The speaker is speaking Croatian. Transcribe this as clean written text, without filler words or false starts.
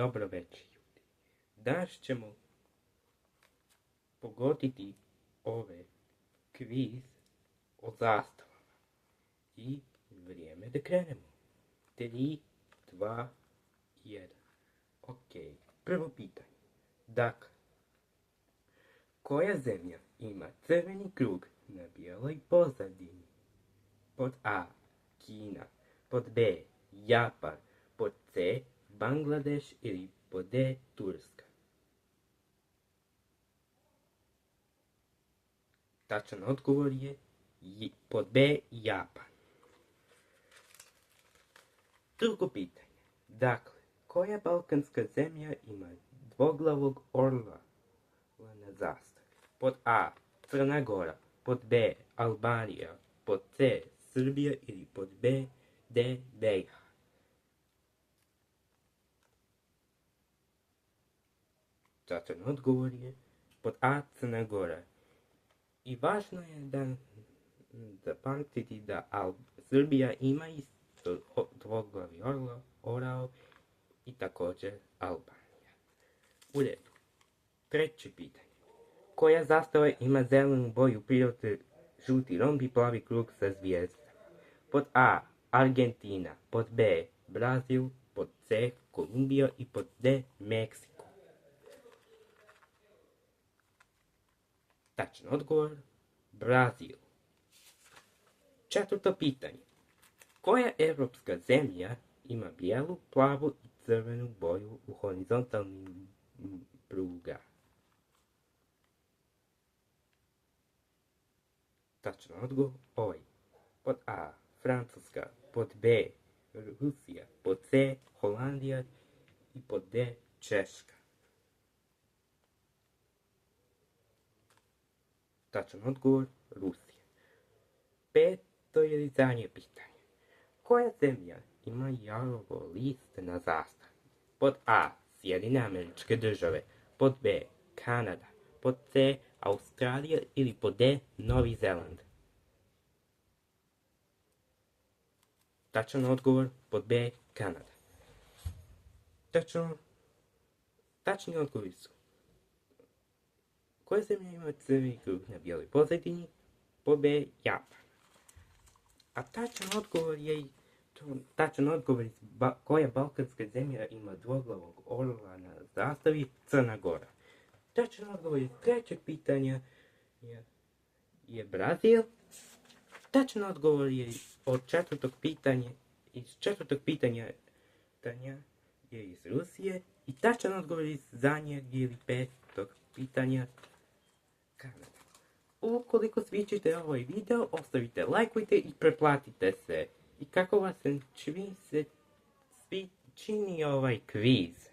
dobro večer, ljudi. Danas ćemo pogoditi kviz o zastavama. I vrijeme da krenemo. 3, 2, 1. Ok, prvo pitanje. Dakle, koja zemlja ima crveni krug na bijeloj pozadini? Pod A. Kina. Pod B. Japan. Pod C. Bangladeš ili pod D. Turska. Tačan odgovor je pod B. Japan. Drugo pitanje. Dakle, koja balkanska zemlja ima dvoglavog orla na zastavi? Pod A. Crna Gora. Pod B. Albanija. Pod C. Srbija ili pod D. BiH. Tačan odgovor je pod A. Crna Gora. I važno je da zapamtiti da Srbija ima isto dvoglavi orao i također Albanija. U redu. Treće pitanje. Koja zastava ima zelenu boju prirode, žuti romb i plavi krug sa zvijezdama? Pod A. Argentina. Pod B. Brazil. Pod C. Kolumbija i pod D. Meksiko. Tačan odgovor, Brazil. Četvrto pitanje. Koja evropska zemlja ima bijelu, plavu i crvenu boju u horizontalnim pruga? Tačan odgovor, pod A. Francuska, pod B. Rusija, pod C. Holandija i pod D. Češka. Tačan odgovor, Rusija. Peto je zadnje pitanje. Koja zemlja ima jalovo liste na zastavi? Pod A. Sjedinjene Američke Države. Pod B. Kanada. Pod C. Australija ili pod D. Novi Zeland. Tačan odgovor, pod B. Kanada. Tačni odgovori su: koja zemlja ima crveni krug na bijeloj pozadini? Pod B. Japan. A tačan odgovor je koja balkanska zemlja ima dvoglavog orla na zastavi? Crna Gora. Tačan odgovor iz trećeg pitanja je Brazil. Tačan odgovor je iz četvrtog pitanja je iz Rusije. I tačan odgovor iz zadnjeg ili petog pitanja Kanada. Ukoliko sviđate ovaj video, ostavite, lajkujte i pretplatite se. I kako vas se čini ovaj kviz?